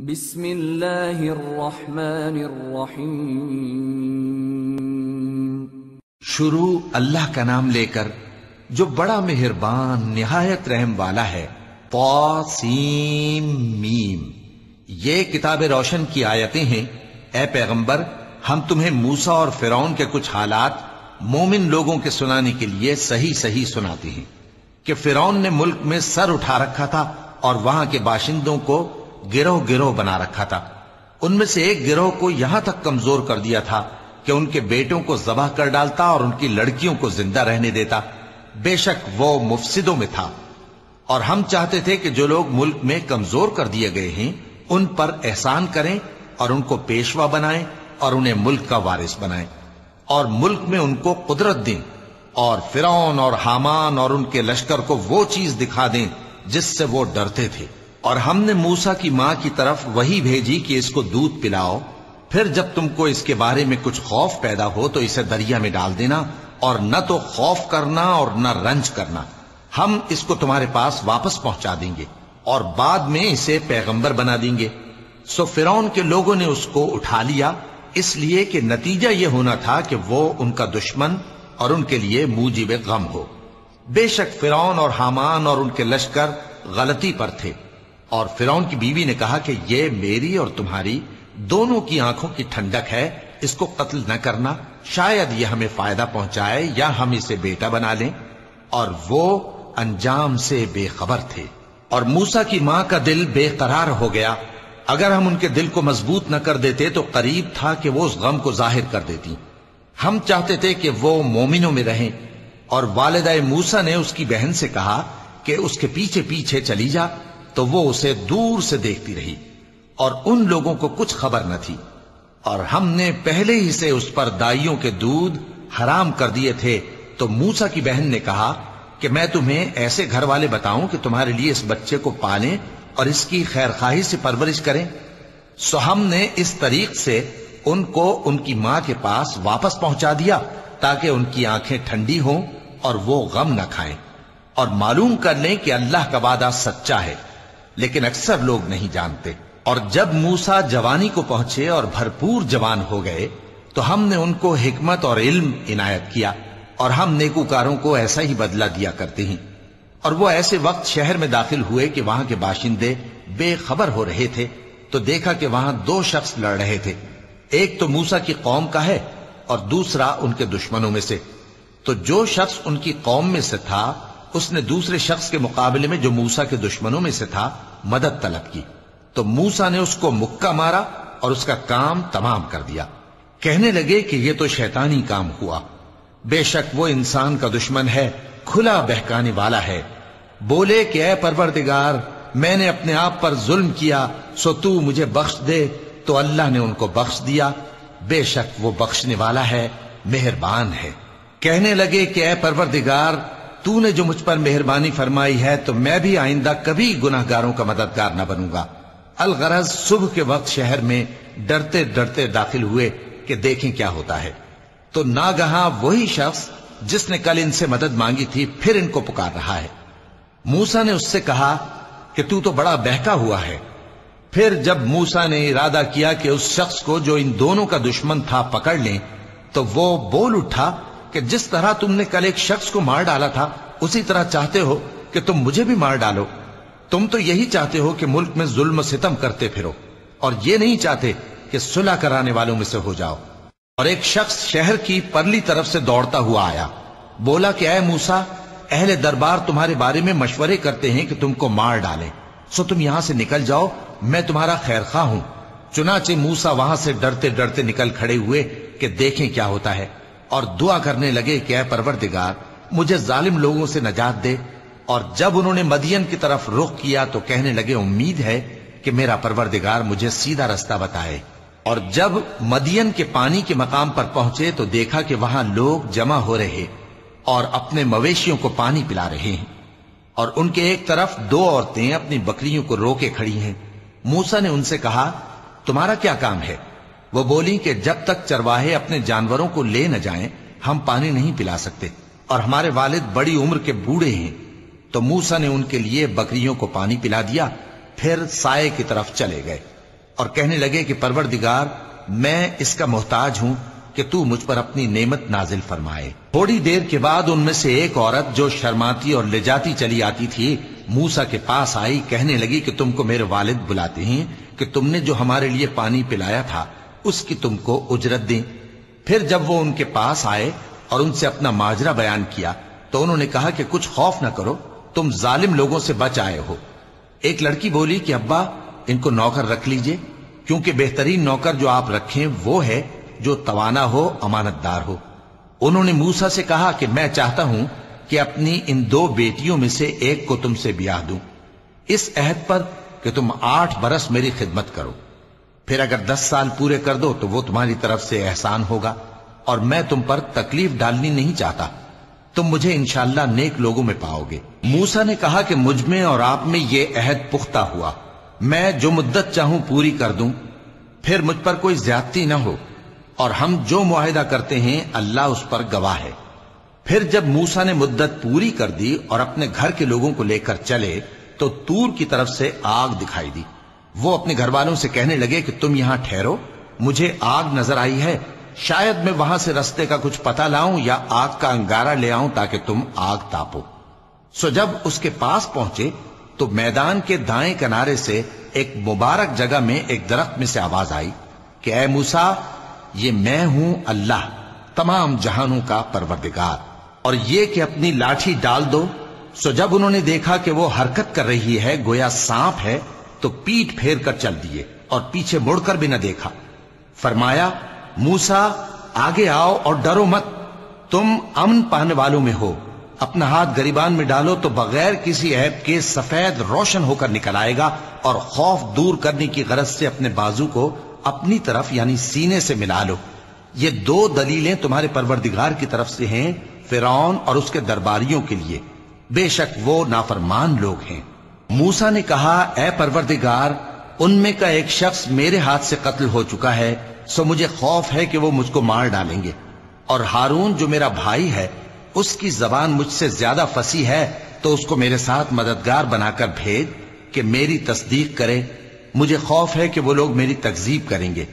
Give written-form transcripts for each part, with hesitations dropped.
بسم اللہ الرحمن الرحیم۔ شروع اللہ کا نام لے کر جو بڑا مہربان نہایت رحم والا ہے۔ طاسیم میم، یہ کتاب روشن کی آیتیں ہیں۔ اے پیغمبر، ہم تمہیں موسیٰ اور فرعون کے کچھ حالات مومن لوگوں کے سنانے کے لیے صحیح صحیح سناتے ہیں کہ فرعون نے ملک میں سر اٹھا رکھا تھا اور وہاں کے باشندوں کو گروہ گروہ بنا رکھا تھا۔ ان میں سے ایک گروہ کو یہاں تک کمزور کر دیا تھا کہ ان کے بیٹوں کو ذبح کر ڈالتا اور ان کی لڑکیوں کو زندہ رہنے دیتا۔ بے شک وہ مفسدوں میں تھا، اور ہم چاہتے تھے کہ جو لوگ ملک میں کمزور کر دیے گئے ہیں ان پر احسان کریں اور ان کو پیشوا بنائیں اور انہیں ملک کا وارث بنائیں، اور ملک میں ان کو قدرت دیں، اور فرعون اور حامان اور ان کے لشکر کو وہ چیز دکھا دیں جس سے وہ ڈرتے تھے۔ اور ہم نے موسیٰ کی ماں کی طرف وحی بھیجی کہ اس کو دودھ پلاؤ، پھر جب تم کو اس کے بارے میں کچھ خوف پیدا ہو تو اسے دریا میں ڈال دینا، اور نہ تو خوف کرنا اور نہ رنج کرنا، ہم اس کو تمہارے پاس واپس پہنچا دیں گے اور بعد میں اسے پیغمبر بنا دیں گے۔ سو فرعون کے لوگوں نے اس کو اٹھا لیا، اس لیے کہ نتیجہ یہ ہونا تھا کہ وہ ان کا دشمن اور ان کے لیے موجب غم ہو۔ بے شک فرعون اور حامان اور ان کے لشکر غلطی پر تھے، اور فرعون کی بیوی نے کہا کہ یہ میری اور تمہاری دونوں کی آنکھوں کی ٹھنڈک ہے، اس کو قتل نہ کرنا، شاید یہ ہمیں فائدہ پہنچائے یا ہم اسے بیٹا بنا لیں۔ اور وہ انجام سے بے خبر تھے۔ اور موسیٰ کی ماں کا دل بے قرار ہو گیا، اگر ہم ان کے دل کو مضبوط نہ کر دیتے تو قریب تھا کہ وہ اس غم کو ظاہر کر دیتی۔ ہم چاہتے تھے کہ وہ مومنوں میں رہیں، اور والدہ موسیٰ نے اس کی بہن سے کہا کہ اس کے پیچھے پیچھے چلی جا، تو وہ اسے دور سے دیکھتی رہی، اور ان لوگوں کو کچھ خبر نہ تھی۔ اور ہم نے پہلے ہی سے اس پر دائیوں کے دودھ حرام کر دیے تھے۔ تو موسیٰ کی بہن نے کہا کہ میں تمہیں ایسے گھر والے بتاؤں کہ تمہارے لیے اس بچے کو پالیں اور اس کی خیر خواہی سے پرورش کریں۔ سو ہم نے اس طریق سے ان کو ان کی ماں کے پاس واپس پہنچا دیا تاکہ ان کی آنکھیں ٹھنڈی ہوں اور وہ غم نہ کھائیں، اور معلوم کر لیں کہ اللہ کا وعدہ سچا ہے، لیکن اکثر لوگ نہیں جانتے۔ اور جب موسیٰ جوانی کو پہنچے اور بھرپور جوان ہو گئے تو ہم نے ان کو حکمت اور علم عنایت کیا، اور ہم نیکوکاروں کو ایسا ہی بدلہ دیا کرتے ہیں۔ اور وہ ایسے وقت شہر میں داخل ہوئے کہ وہاں کے باشندے بے خبر ہو رہے تھے، تو دیکھا کہ وہاں دو شخص لڑ رہے تھے، ایک تو موسیٰ کی قوم کا ہے اور دوسرا ان کے دشمنوں میں سے۔ تو جو شخص ان کی قوم میں سے تھا اس نے دوسرے شخص کے مقابلے میں جو موسیٰ کے دشمنوں میں سے تھا مدد طلب کی، تو موسیٰ نے اس کو مکہ مارا اور اس کا کام تمام کر دیا۔ کہنے لگے کہ یہ تو شیطانی کام ہوا، بے شک وہ انسان کا دشمن ہے، کھلا بہکانے والا ہے۔ بولے کہ اے پروردگار، میں نے اپنے آپ پر ظلم کیا، سو تو مجھے بخش دے، تو اللہ نے ان کو بخش دیا، بے شک وہ بخشنے والا ہے، مہربان ہے۔ کہنے لگے کہ اے پروردگار، تو نے جو مجھ پر مہربانی فرمائی ہے تو میں بھی آئندہ کبھی گناہ گاروں کا مددگار نہ بنوں گا۔ الغرض صبح کے وقت شہر میں ڈرتے ڈرتے داخل ہوئے کہ دیکھیں کیا ہوتا ہے، تو ناگہاں وہی شخص جس نے کل ان سے مدد مانگی تھی پھر ان کو پکار رہا ہے۔ موسیٰ نے اس سے کہا کہ تو بڑا بہکا ہوا ہے۔ پھر جب موسیٰ نے ارادہ کیا کہ اس شخص کو جو ان دونوں کا دشمن تھا پکڑ لیں، تو وہ بول اٹھا کہ جس طرح تم نے کل ایک شخص کو مار ڈالا تھا اسی طرح چاہتے ہو کہ تم مجھے بھی مار ڈالو۔ تم تو یہی چاہتے ہو کہ ملک میں ظلم و ستم کرتے پھرو، اور یہ نہیں چاہتے کہ صلح کرانے والوں میں سے ہو جاؤ۔ اور ایک شخص شہر کی پرلی طرف سے دوڑتا ہوا آیا، بولا کہ اے موسیٰ، اہل دربار تمہارے بارے میں مشورے کرتے ہیں کہ تم کو مار ڈالیں، سو تم یہاں سے نکل جاؤ، میں تمہارا خیر خواہ ہوں۔ چنانچہ موسیٰ وہاں سے ڈرتے ڈرتے نکل کھڑے ہوئے کہ دیکھیں کیا ہوتا ہے، اور دعا کرنے لگے کہ اے پروردگار، مجھے ظالم لوگوں سے نجات دے۔ اور جب انہوں نے مدین کی طرف رخ کیا تو کہنے لگے امید ہے کہ میرا پروردگار مجھے سیدھا رستہ بتائے۔ اور جب مدین کے پانی کے مقام پر پہنچے تو دیکھا کہ وہاں لوگ جمع ہو رہے اور اپنے مویشیوں کو پانی پلا رہے ہیں، اور ان کے ایک طرف دو عورتیں اپنی بکریوں کو روکے کھڑی ہیں۔ موسیٰ نے ان سے کہا تمہارا کیا کام ہے؟ وہ بولی کہ جب تک چرواہے اپنے جانوروں کو لے نہ جائیں ہم پانی نہیں پلا سکتے، اور ہمارے والد بڑی عمر کے بوڑھے ہیں۔ تو موسیٰ نے ان کے لیے بکریوں کو پانی پلا دیا، پھر سائے کی طرف چلے گئے۔ اور کہنے لگے کہ پروردگار میں اس کا محتاج ہوں کہ تو مجھ پر اپنی نعمت نازل فرمائے۔ تھوڑی دیر کے بعد ان میں سے ایک عورت جو شرماتی اور لجاتی چلی آتی تھی موسیٰ کے پاس آئی، کہنے لگی کہ تم کو میرے والد بلاتے ہیں کہ تم نے جو ہمارے لیے پانی پلایا تھا اس کی تم کو اجرت دیں۔ پھر جب وہ ان کے پاس آئے اور ان سے اپنا ماجرا بیان کیا تو انہوں نے کہا کہ کچھ خوف نہ کرو، تم ظالم لوگوں سے بچ آئے ہو۔ ایک لڑکی بولی کہ ابا ان کو نوکر رکھ لیجئے، کیونکہ بہترین نوکر جو آپ رکھیں وہ ہے جو توانا ہو، امانت دار ہو۔ انہوں نے موسیٰ سے کہا کہ میں چاہتا ہوں کہ اپنی ان 2 بیٹیوں میں سے ایک کو تم سے بیاہ دوں، اس عہد پر کہ تم 8 برس میری خدمت کرو، پھر اگر 10 سال پورے کر دو تو وہ تمہاری طرف سے احسان ہوگا، اور میں تم پر تکلیف ڈالنی نہیں چاہتا، تم مجھے انشاءاللہ نیک لوگوں میں پاؤ گے۔ موسیٰ نے کہا کہ مجھ میں اور آپ میں یہ عہد پختہ ہوا، میں جو مدت چاہوں پوری کر دوں، پھر مجھ پر کوئی زیادتی نہ ہو، اور ہم جو معاہدہ کرتے ہیں اللہ اس پر گواہ ہے۔ پھر جب موسیٰ نے مدت پوری کر دی اور اپنے گھر کے لوگوں کو لے کر چلے تو طور کی طرف سے آگ دکھائی دی۔ وہ اپنے گھر والوں سے کہنے لگے کہ تم یہاں ٹھہرو، مجھے آگ نظر آئی ہے، شاید میں وہاں سے رستے کا کچھ پتہ لاؤں یا آگ کا انگارہ لے آؤں تاکہ تم آگ تاپو۔ سو جب اس کے پاس پہنچے تو میدان کے دائیں کنارے سے ایک مبارک جگہ میں ایک درخت میں سے آواز آئی کہ اے موسیٰ، یہ میں ہوں اللہ، تمام جہانوں کا پروردگار، اور یہ کہ اپنی لاٹھی ڈال دو۔ سو جب انہوں نے دیکھا کہ وہ حرکت کر رہی ہے گویا سانپ ہے تو پیٹ پھیر کر چل دیے اور پیچھے مڑ کر بھی نہ دیکھا۔ فرمایا موسیٰ آگے آؤ اور ڈرو مت، تم امن پانے والوں میں ہو، اپنا ہاتھ گریبان میں ڈالو تو بغیر کسی عیب کے سفید روشن ہو کر نکل آئے گا، اور خوف دور کرنے کی غرض سے اپنے بازو کو اپنی طرف یعنی سینے سے ملا لو۔ یہ 2 دلیلیں تمہارے پروردگار کی طرف سے ہیں فرعون اور اس کے درباریوں کے لیے، بے شک وہ نافرمان لوگ ہیں۔ موسیٰ نے کہا اے پروردگار، ان میں کا ایک شخص میرے ہاتھ سے قتل ہو چکا ہے، سو مجھے خوف ہے کہ وہ مجھ کو مار ڈالیں گے، اور ہارون جو میرا بھائی ہے اس کی زبان مجھ سے زیادہ فصیح ہے، تو اس کو میرے ساتھ مددگار بنا کر بھیج کہ میری تصدیق کرے، مجھے خوف ہے کہ وہ لوگ میری تکذیب کریں گے۔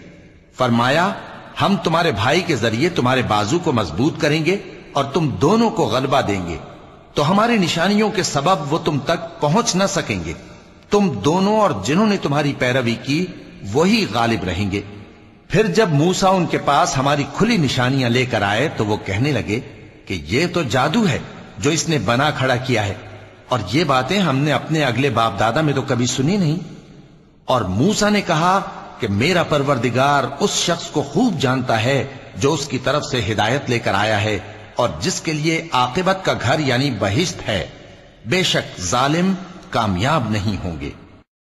فرمایا ہم تمہارے بھائی کے ذریعے تمہارے بازو کو مضبوط کریں گے اور تم دونوں کو غلبہ دیں گے، تو ہماری نشانیوں کے سبب وہ تم تک پہنچ نہ سکیں گے، تم دونوں اور جنہوں نے تمہاری پیروی کی وہی غالب رہیں گے۔ پھر جب موسیٰ ان کے پاس ہماری کھلی نشانیاں لے کر آئے تو وہ کہنے لگے کہ یہ تو جادو ہے جو اس نے بنا کھڑا کیا ہے، اور یہ باتیں ہم نے اپنے اگلے باپ دادا میں تو کبھی سنی نہیں۔ اور موسیٰ نے کہا کہ میرا پروردگار اس شخص کو خوب جانتا ہے جو اس کی طرف سے ہدایت لے کر آیا ہے اور جس کے لیے عاقبت کا گھر یعنی بہشت ہے، بے شک ظالم کامیاب نہیں ہوں گے۔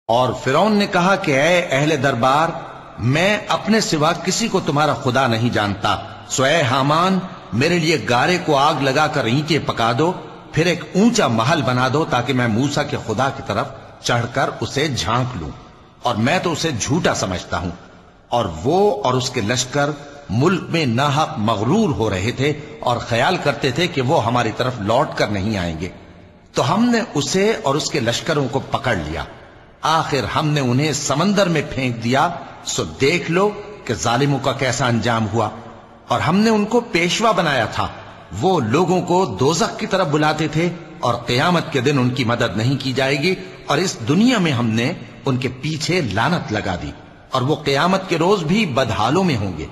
اور فرعون نے کہا کہ اے اہل دربار، میں اپنے سوا کسی کو تمہارا خدا نہیں جانتا، سو اے حامان میرے لیے گارے کو آگ لگا کر اینٹیں پکا دو، پھر ایک اونچا محل بنا دو تاکہ میں موسیٰ کے خدا کی طرف چڑھ کر اسے جھانک لوں، اور میں تو اسے جھوٹا سمجھتا ہوں۔ اور وہ اور اس کے لشکر ملک میں ناحق مغرور ہو رہے تھے اور خیال کرتے تھے کہ وہ ہماری طرف لوٹ کر نہیں آئیں گے، تو ہم نے اسے اور اس کے لشکروں کو پکڑ لیا، آخر ہم نے انہیں سمندر میں پھینک دیا، سو دیکھ لو کہ ظالموں کا کیسا انجام ہوا۔ اور ہم نے ان کو پیشوا بنایا تھا، وہ لوگوں کو دوزخ کی طرف بلاتے تھے، اور قیامت کے دن ان کی مدد نہیں کی جائے گی، اور اس دنیا میں ہم نے ان کے پیچھے لعنت لگا دی، اور وہ قیامت کے روز بھی بدحالوں میں ہوں گے۔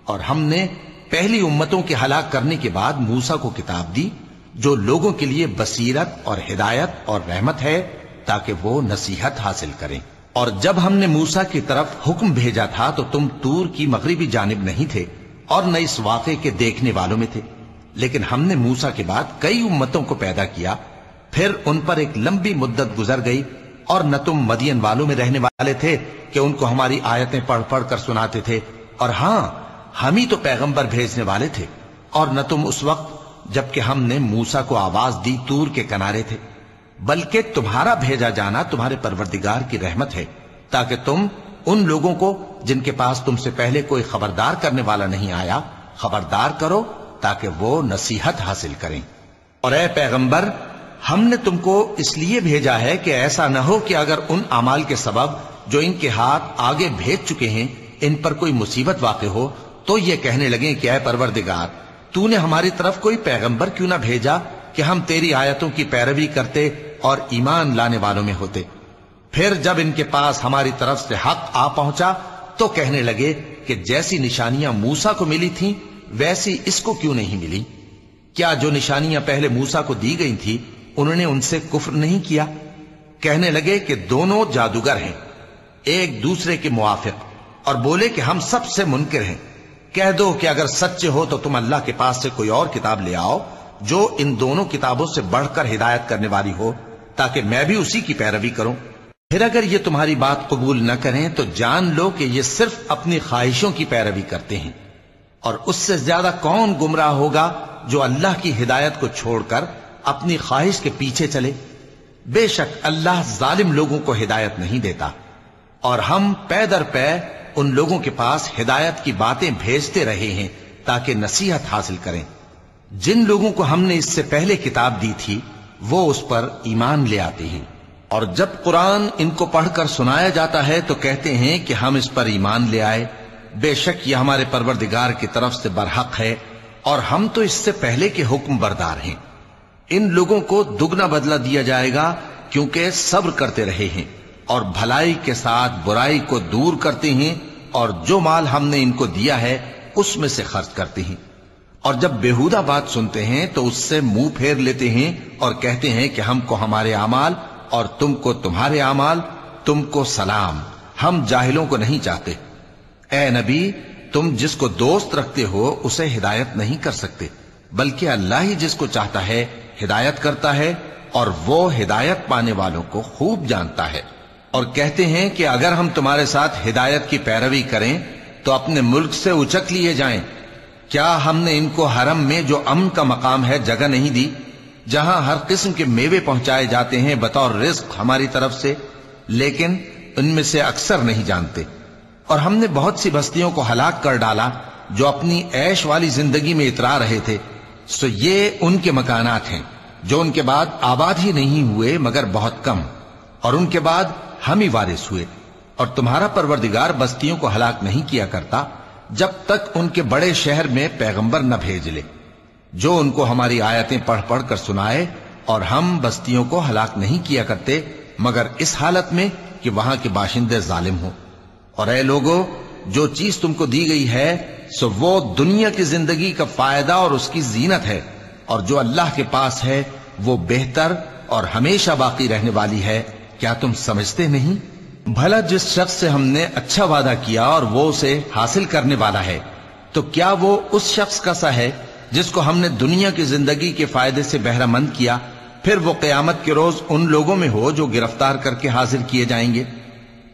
اور ہم نے پہلی امتوں کے ہلاک کرنے کے بعد موسیٰ کو کتاب دی جو لوگوں کے لیے بصیرت اور ہدایت اور رحمت ہے تاکہ وہ نصیحت حاصل کریں۔ اور جب ہم نے موسیٰ کی طرف حکم بھیجا تھا تو تم طور کی مغربی جانب نہیں تھے اور نہ اس واقعے کے دیکھنے والوں میں تھے، لیکن ہم نے موسیٰ کے بعد کئی امتوں کو پیدا کیا، پھر ان پر ایک لمبی مدت گزر گئی، اور نہ تم مدین والوں میں رہنے والے تھے کہ ان کو ہماری آیتیں پڑھ پڑھ کر سناتے تھے، اور ہاں ہم ہی تو پیغمبر بھیجنے والے تھے، اور نہ تم اس وقت جبکہ ہم نے موسیٰ کو آواز دی طور کے کنارے تھے، بلکہ تمہارا بھیجا جانا تمہارے پروردگار کی رحمت ہے تاکہ تم ان لوگوں کو جن کے پاس تم سے پہلے کوئی خبردار کرنے والا نہیں آیا خبردار کرو تاکہ وہ نصیحت حاصل کریں۔ اور اے پیغمبر، ہم نے تم کو اس لیے بھیجا ہے کہ ایسا نہ ہو کہ اگر ان اعمال کے سبب جو ان کے ہاتھ آگے بھیج چکے ہیں ان پر کوئی مصیبت واقع ہو تو یہ کہنے لگیں کہ اے پروردگار تو نے ہماری طرف کوئی پیغمبر کیوں نہ بھیجا کہ ہم تیری آیتوں کی پیروی کرتے اور ایمان لانے والوں میں ہوتے۔ پھر جب ان کے پاس ہماری طرف سے حق آ پہنچا تو کہنے لگے کہ جیسی نشانیاں موسیٰ کو ملی تھیں ویسی اس کو کیوں نہیں ملی؟ کیا جو نشانیاں پہلے موسیٰ کو دی گئی تھی انہوں نے ان سے کفر نہیں کیا؟ کہنے لگے کہ دونوں جادوگر ہیں ایک دوسرے کے موافق، اور بولے کہ ہم سب سے منکر ہیں۔ کہہ دو کہ اگر سچے ہو تو تم اللہ کے پاس سے کوئی اور کتاب لے آؤ جو ان دونوں کتابوں سے بڑھ کر ہدایت کرنے والی ہو تاکہ میں بھی اسی کی پیروی کروں۔ پھر اگر یہ تمہاری بات قبول نہ کریں تو جان لو کہ یہ صرف اپنی خواہشوں کی پیروی کرتے ہیں، اور اس سے زیادہ کون گمراہ ہوگا جو اللہ کی ہدایت کو چھوڑ کر اپنی خواہش کے پیچھے چلے۔ بے شک اللہ ظالم لوگوں کو ہدایت نہیں دیتا، اور ہم پے در پے ان لوگوں کے پاس ہدایت کی باتیں بھیجتے رہے ہیں تاکہ نصیحت حاصل کریں۔ جن لوگوں کو ہم نے اس سے پہلے کتاب دی تھی وہ اس پر ایمان لے آتے ہیں، اور جب قرآن ان کو پڑھ کر سنایا جاتا ہے تو کہتے ہیں کہ ہم اس پر ایمان لے آئے، بے شک یہ ہمارے پروردگار کی طرف سے برحق ہے اور ہم تو اس سے پہلے کے حکم بردار ہیں۔ ان لوگوں کو دگنا بدلہ دیا جائے گا کیونکہ صبر کرتے رہے ہیں اور بھلائی کے ساتھ برائی کو دور کرتے ہیں، اور جو مال ہم نے ان کو دیا ہے اس میں سے خرچ کرتے ہیں، اور جب بیہودہ بات سنتے ہیں تو اس سے منہ پھیر لیتے ہیں اور کہتے ہیں کہ ہم کو ہمارے اعمال اور تم کو تمہارے اعمال، تم کو سلام، ہم جاہلوں کو نہیں چاہتے۔ اے نبی تم جس کو دوست رکھتے ہو اسے ہدایت نہیں کر سکتے، بلکہ اللہ ہی جس کو چاہتا ہے ہدایت کرتا ہے، اور وہ ہدایت پانے والوں کو خوب جانتا ہے۔ اور کہتے ہیں کہ اگر ہم تمہارے ساتھ ہدایت کی پیروی کریں تو اپنے ملک سے اچک لیے جائیں۔ کیا ہم نے ان کو حرم میں جو امن کا مقام ہے جگہ نہیں دی، جہاں ہر قسم کے میوے پہنچائے جاتے ہیں بطور رزق ہماری طرف سے؟ لیکن ان میں سے اکثر نہیں جانتے۔ اور ہم نے بہت سی بستیوں کو ہلاک کر ڈالا جو اپنی عیش والی زندگی میں اترا رہے تھے، سو یہ ان کے مکانات ہیں جو ان کے بعد آباد ہی نہیں ہوئے مگر بہت کم، اور ان کے بعد ہم ہی وارث ہوئے۔ اور تمہارا پروردگار بستیوں کو ہلاک نہیں کیا کرتا جب تک ان کے بڑے شہر میں پیغمبر نہ بھیج لے جو ان کو ہماری آیتیں پڑھ پڑھ کر سنائے، اور ہم بستیوں کو ہلاک نہیں کیا کرتے مگر اس حالت میں کہ وہاں کے باشندے ظالم ہوں۔ اور اے لوگو جو چیز تم کو دی گئی ہے سو وہ دنیا کی زندگی کا فائدہ اور اس کی زینت ہے، اور جو اللہ کے پاس ہے وہ بہتر اور ہمیشہ باقی رہنے والی ہے۔ کیا تم سمجھتے نہیں؟ بھلا جس شخص سے ہم نے اچھا وعدہ کیا اور وہ اسے حاصل کرنے والا ہے تو کیا وہ اس شخص کا سا ہے جس کو ہم نے دنیا کی زندگی کے فائدے سے بہرہ مند کیا، پھر وہ قیامت کے روز ان لوگوں میں ہو جو گرفتار کر کے حاضر کیے جائیں گے؟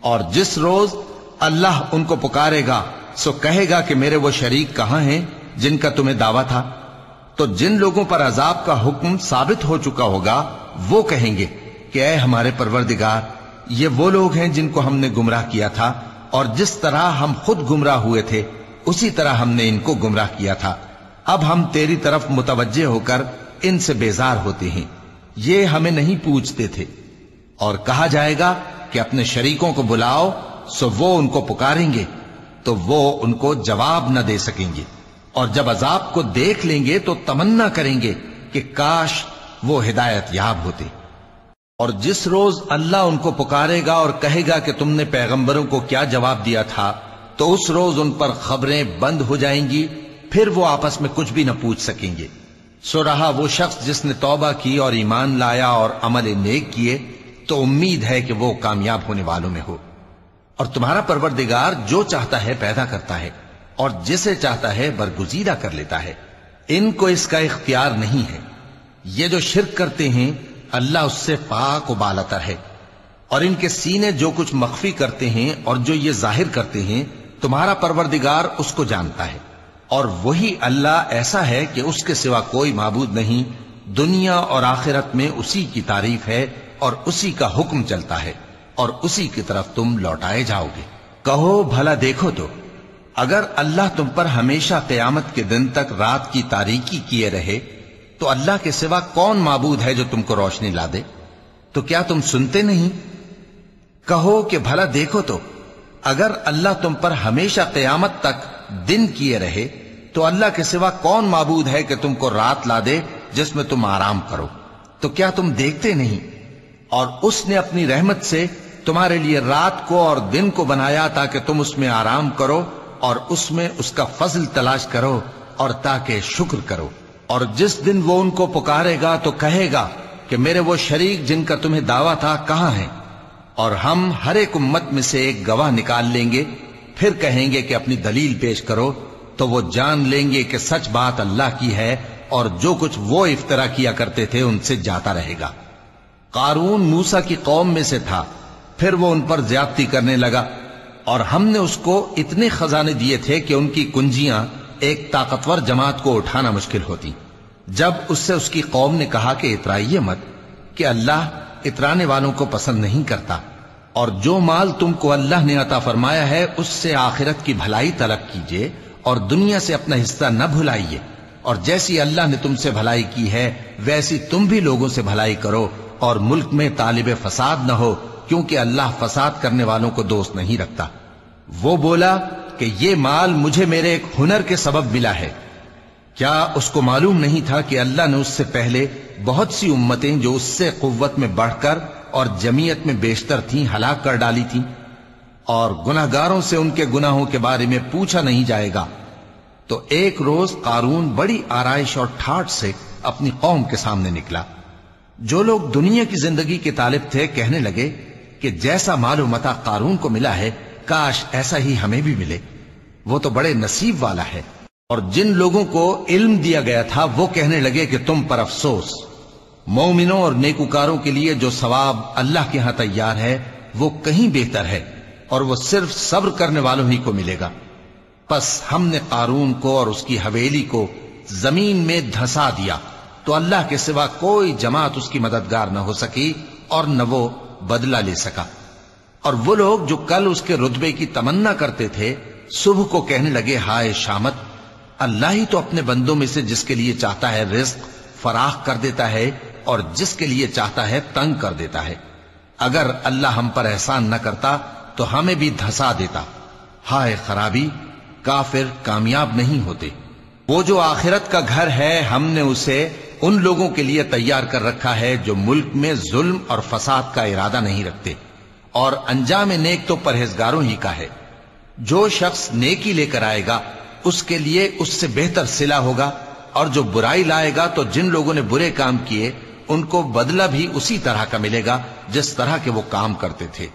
اور جس روز اللہ ان کو پکارے گا سو کہے گا کہ میرے وہ شریک کہاں ہیں جن کا تمہیں دعویٰ تھا؟ تو جن لوگوں پر عذاب کا حکم ثابت ہو چکا ہوگا وہ کہیں گے کہ اے ہمارے پروردگار، یہ وہ لوگ ہیں جن کو ہم نے گمراہ کیا تھا، اور جس طرح ہم خود گمراہ ہوئے تھے اسی طرح ہم نے ان کو گمراہ کیا تھا۔ اب ہم تیری طرف متوجہ ہو کر ان سے بیزار ہوتے ہیں، یہ ہمیں نہیں پوچھتے تھے۔ اور کہا جائے گا کہ اپنے شریکوں کو بلاؤ، سو وہ ان کو پکاریں گے تو وہ ان کو جواب نہ دے سکیں گے، اور جب عذاب کو دیکھ لیں گے تو تمنا کریں گے کہ کاش وہ ہدایت یاب ہوتے۔ اور جس روز اللہ ان کو پکارے گا اور کہے گا کہ تم نے پیغمبروں کو کیا جواب دیا تھا، تو اس روز ان پر خبریں بند ہو جائیں گی، پھر وہ آپس میں کچھ بھی نہ پوچھ سکیں گے۔ سو رہا وہ شخص جس نے توبہ کی اور ایمان لایا اور عمل نیک کیے تو امید ہے کہ وہ کامیاب ہونے والوں میں ہو۔ اور تمہارا پروردگار جو چاہتا ہے پیدا کرتا ہے اور جسے چاہتا ہے برگزیدہ کر لیتا ہے، ان کو اس کا اختیار نہیں ہے۔ یہ جو شرک کرتے ہیں اللہ اس سے پاک و بالاتر ہے، اور ان کے سینے جو کچھ مخفی کرتے ہیں اور جو یہ ظاہر کرتے ہیں تمہارا پروردگار اس کو جانتا ہے۔ اور وہی اللہ ایسا ہے کہ اس کے سوا کوئی معبود نہیں، دنیا اور آخرت میں اسی کی تعریف ہے اور اسی کا حکم چلتا ہے، اور اسی کی طرف تم لوٹائے جاؤ گے۔ کہو بھلا دیکھو تو اگر اللہ تم پر ہمیشہ قیامت کے دن تک رات کی تاریکی کیے رہے تو اللہ کے سوا کون معبود ہے جو تم کو روشنی لا دے؟ تو کیا تم سنتے نہیں؟ کہو کہ بھلا دیکھو تو اگر اللہ تم پر ہمیشہ قیامت تک دن کیے رہے تو اللہ کے سوا کون معبود ہے کہ تم کو رات لا دے جس میں تم آرام کرو؟ تو کیا تم دیکھتے نہیں؟ اور اس نے اپنی رحمت سے تمہارے لیے رات کو اور دن کو بنایا تاکہ تم اس میں آرام کرو اور اس میں اس کا فضل تلاش کرو اور تاکہ شکر کرو۔ اور جس دن وہ ان کو پکارے گا تو کہے گا کہ میرے وہ شریک جن کا تمہیں دعویٰ تھا کہاں ہیں؟ اور ہم ہر ایک امت میں سے ایک گواہ نکال لیں گے، پھر کہیں گے کہ اپنی دلیل پیش کرو، تو وہ جان لیں گے کہ سچ بات اللہ کی ہے اور جو کچھ وہ افترا کیا کرتے تھے ان سے جاتا رہے گا۔ قارون موسیٰ کی قوم میں سے تھا، پھر وہ ان پر زیادتی کرنے لگا، اور ہم نے اس کو اتنے خزانے دیے تھے کہ ان کی کنجیاں ایک طاقتور جماعت کو اٹھانا مشکل ہوتی۔ جب اس سے اس کی قوم نے کہا کہ اترائیے مت، کہ اللہ اترانے والوں کو پسند نہیں کرتا، اور جو مال تم کو اللہ نے عطا فرمایا ہے اس سے آخرت کی بھلائی طلب کیجئے اور دنیا سے اپنا حصہ نہ بھلائیے، اور جیسی اللہ نے تم سے بھلائی کی ہے ویسی تم بھی لوگوں سے بھلائی کرو، اور ملک میں طالب فساد نہ ہو، کیونکہ اللہ فساد کرنے والوں کو دوست نہیں رکھتا۔ وہ بولا کہ یہ مال مجھے میرے ایک ہنر کے سبب ملا ہے۔ کیا اس کو معلوم نہیں تھا کہ اللہ نے اس سے پہلے بہت سی امتیں جو اس سے قوت میں بڑھ کر اور جمعیت میں بیشتر تھیں ہلاک کر ڈالی تھیں، اور گناہگاروں سے ان کے گناہوں کے بارے میں پوچھا نہیں جائے گا؟ تو ایک روز قارون بڑی آرائش اور ٹھاٹھ سے اپنی قوم کے سامنے نکلا۔ جو لوگ دنیا کی زندگی کے طالب تھے کہنے لگے کہ جیسا مال و متاع قارون کو ملا ہے کاش ایسا ہی ہمیں بھی ملے، وہ تو بڑے نصیب والا ہے۔ اور جن لوگوں کو علم دیا گیا تھا وہ کہنے لگے کہ تم پر افسوس، مومنوں اور نیکوکاروں کے لیے جو ثواب اللہ کے ہاں تیار ہے وہ کہیں بہتر ہے، اور وہ صرف صبر کرنے والوں ہی کو ملے گا۔ پس ہم نے قارون کو اور اس کی حویلی کو زمین میں دھسا دیا، تو اللہ کے سوا کوئی جماعت اس کی مددگار نہ ہو سکی اور نہ وہ بدلہ لے سکا۔ اور وہ لوگ جو کل اس کے رتبے کی تمنا کرتے تھے صبح کو کہنے لگے ہائے شامت، اللہ ہی تو اپنے بندوں میں سے جس کے لیے چاہتا ہے رزق فراخ کر دیتا ہے اور جس کے لیے چاہتا ہے تنگ کر دیتا ہے۔ اگر اللہ ہم پر احسان نہ کرتا تو ہمیں بھی دھسا دیتا۔ ہائے خرابی، کافر کامیاب نہیں ہوتے۔ وہ جو آخرت کا گھر ہے ہم نے اسے ان لوگوں کے لیے تیار کر رکھا ہے جو ملک میں ظلم اور فساد کا ارادہ نہیں رکھتے، اور انجام نیک تو پرہیزگاروں ہی کا ہے۔ جو شخص نیکی لے کر آئے گا اس کے لیے اس سے بہتر صلہ ہوگا، اور جو برائی لائے گا تو جن لوگوں نے برے کام کیے ان کو بدلہ بھی اسی طرح کا ملے گا جس طرح کے وہ کام کرتے تھے۔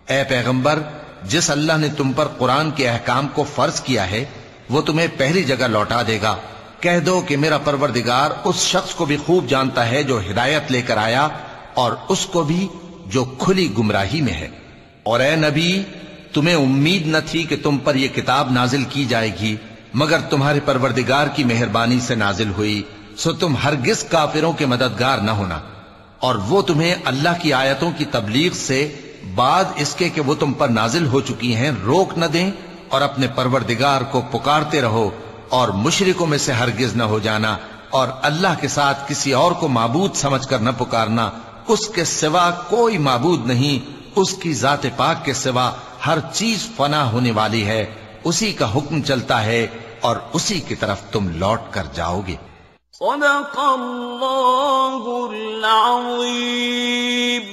اے پیغمبر، جس اللہ نے تم پر قرآن کے احکام کو فرض کیا ہے وہ تمہیں پہلی جگہ لوٹا دے گا۔ کہہ دو کہ میرا پروردگار اس شخص کو بھی خوب جانتا ہے جو ہدایت لے کر آیا، اور اس کو بھی جو کھلی گمراہی میں ہے۔ اور اے نبی، تمہیں امید نہ تھی کہ تم پر یہ کتاب نازل کی جائے گی مگر تمہارے پروردگار کی مہربانی سے نازل ہوئی، سو تم ہرگز کافروں کے مددگار نہ ہونا، اور وہ تمہیں اللہ کی آیتوں کی تبلیغ سے بعد اس کے کہ وہ تم پر نازل ہو چکی ہیں روک نہ دیں، اور اپنے پروردگار کو پکارتے رہو اور مشرکوں میں سے ہرگز نہ ہو جانا، اور اللہ کے ساتھ کسی اور کو معبود سمجھ کر نہ پکارنا۔ اس کے سوا کوئی معبود نہیں، اس کی ذات پاک کے سوا ہر چیز فنا ہونے والی ہے، اسی کا حکم چلتا ہے اور اسی کی طرف تم لوٹ کر جاؤ گے۔ صدق اللہ العظیم۔